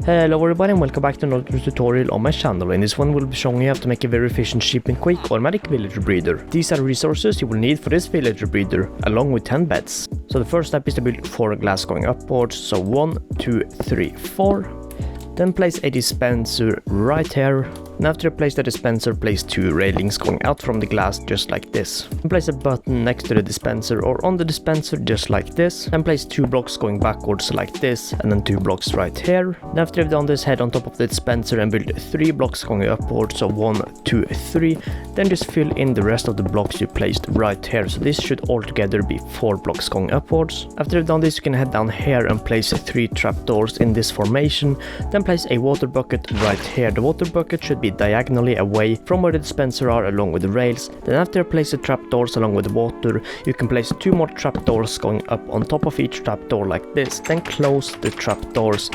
Hello everybody and welcome back to another tutorial on my channel. In this one we'll be showing you how to make a very efficient cheap and quick automatic villager breeder. These are resources you will need for this villager breeder, along with 10 beds. So the first step is to build 4 glass going upwards, so 1, 2, 3, 4. Then place a dispenser right here. And after you place the dispenser, place 2 railings going out from the glass just like this. Then place a button next to the dispenser or on the dispenser just like this. Then place 2 blocks going backwards like this and then 2 blocks right here. And after you've done this, head on top of the dispenser and build 3 blocks going upwards, so 1, 2, 3. Then just fill in the rest of the blocks you placed right here. So this should altogether be 4 blocks going upwards. After you've done this, you can head down here and place 3 trapdoors in this formation. Then place a water bucket right here. The water bucket should be diagonally away from where the dispenser are along with the rails. Then after you place the trapdoors along with the water, you can place 2 more trapdoors going up on top of each trapdoor like this. Then close the trapdoors.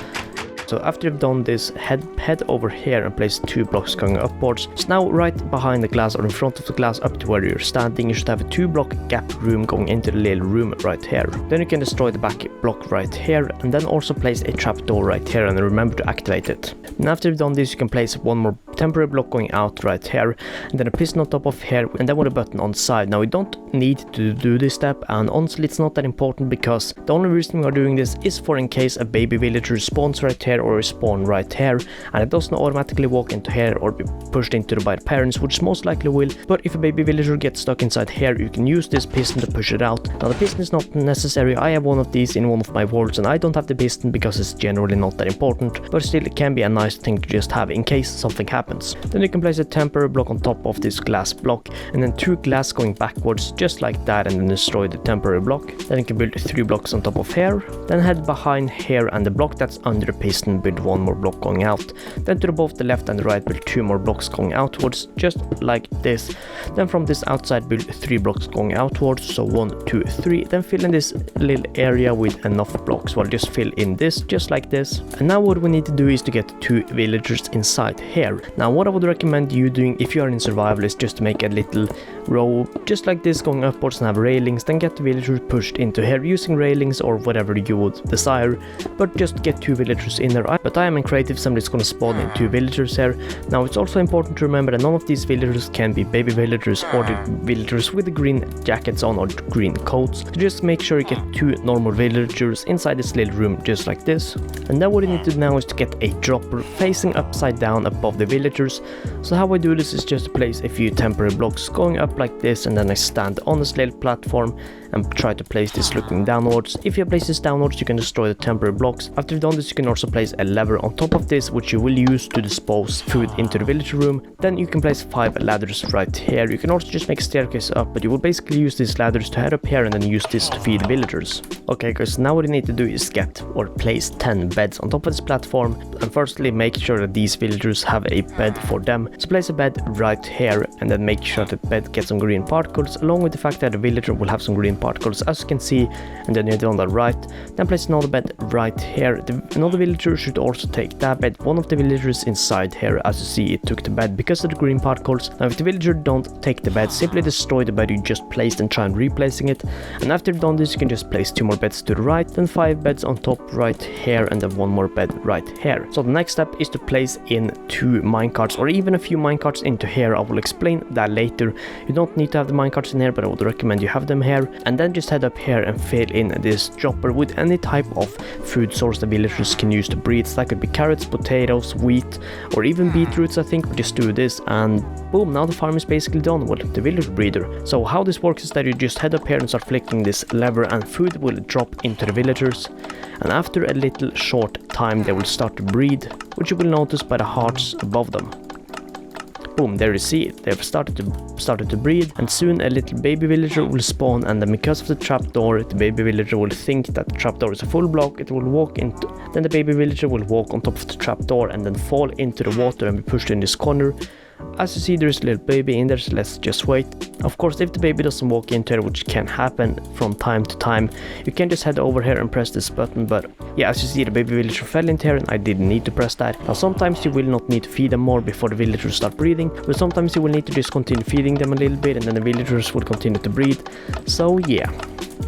So after you've done this, head over here and place 2 blocks going upwards. So now right behind the glass or in front of the glass up to where you're standing, you should have a 2 block gap room going into the little room right here. Then you can destroy the back block right here and then also place a trapdoor right here and remember to activate it. And after you've done this, you can place 1 more temporary block going out right here and then a piston on top of here and then with a button on the side. Now we don't need to do this step, and honestly it's not that important because the only reason we are doing this is for in case a baby villager spawns right here or spawn right here and it doesn't automatically walk into here or be pushed into by the parents, which most likely will. But if a baby villager gets stuck inside here, you can use this piston to push it out. Now the piston is not necessary. I have one of these in one of my worlds and I don't have the piston because it's generally not that important, but still it can be a nice thing to just have in case something happens. Then you can place a temporary block on top of this glass block and then 2 glass going backwards just like that and then destroy the temporary block. Then you can build 3 blocks on top of here. Then head behind here and the block that's under the piston, build 1 more block going out. Then to both the left and the right, build 2 more blocks going outwards just like this. Then from this outside, build 3 blocks going outwards, so 1, 2, 3. Then fill in this little area with enough blocks. Well, just fill in this just like this. And now what we need to do is to get 2 villagers inside here. Now what I would recommend you doing if you are in survival is just to make a little row just like this going upwards and have railings. Then get the villagers pushed into here using railings or whatever you would desire, but just get 2 villagers in there. But I am in creative, somebody's gonna spawn in 2 villagers here. Now it's also important to remember that none of these villagers can be baby villagers or the villagers with the green jackets on or green coats. So just make sure you get 2 normal villagers inside this little room just like this. And then what you need to do now is to get a dropper facing upside down above the villagers. So how I do this is just to place a few temporary blocks going up like this and then I stand on this little platform and try to place this looking downwards. If you place this downwards, you can destroy the temporary blocks. After you've done this, you can also place a lever on top of this, which you will use to dispose food into the villager room. Then you can place 5 ladders right here. You can also just make a staircase up, but you will basically use these ladders to head up here and then use this to feed villagers. Okay guys, now what you need to do is get or place 10 beds on top of this platform. And firstly, make sure that these villagers have a bed for them. So place a bed right here and then make sure that the bed gets some green particles, along with the fact that the villager will have some green particles as you can see. And then you head on the right, then place another bed right here. Another villager should also take that bed. One of the villagers inside here, as you see, it took the bed because of the green particles. Now if the villager don't take the bed, simply destroy the bed you just placed and try and replacing it. And after you've done this, you can just place 2 more beds to the right, then 5 beds on top right here and then 1 more bed right here. So the next step is to place in 2 minecarts or even a few minecarts into here. I will explain that later. You don't need to have the minecarts in here, but I would recommend you have them here. And then just head up here and fill in this dropper with any type of food source the villagers can use to breed. So that could be carrots, potatoes, wheat, or even beetroots, I think. But just do this and boom, now the farm is basically done with the villager breeder. So how this works is that you just head up here and start flicking this lever and food will drop into the villagers. And after a little short time, they will start to breed, which you will notice by the hearts above them. Boom, there you see it. They've started to breed, and soon a little baby villager will spawn, and then because of the trapdoor, the baby villager will think that the trapdoor is a full block. It will walk into, then the baby villager will walk on top of the trapdoor and then fall into the water and be pushed in this corner. As you see, there's a little baby in there, so let's just wait. Of course, if the baby doesn't walk into it, which can happen from time to time, you can just head over here and press this button. But yeah, as you see, the baby villager fell into here and I didn't need to press that. Now sometimes you will not need to feed them more before the villagers start breeding, but sometimes you will need to just continue feeding them a little bit and then the villagers will continue to breed. So yeah.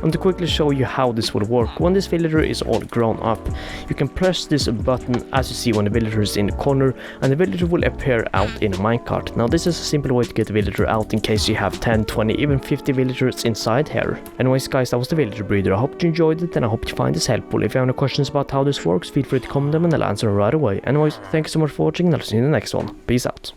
And to quickly show you how this will work, when this villager is all grown up, you can press this button as you see when the villager is in the corner, and the villager will appear out in a minecart. Now this is a simple way to get the villager out in case you have 10, 20, even 50 villagers inside here. Anyways guys, that was the villager breeder. I hope you enjoyed it and I hope you find this helpful. If you have any questions about how this works, feel free to comment them and I'll answer right away. Anyways, thank you so much for watching and I'll see you in the next one. Peace out.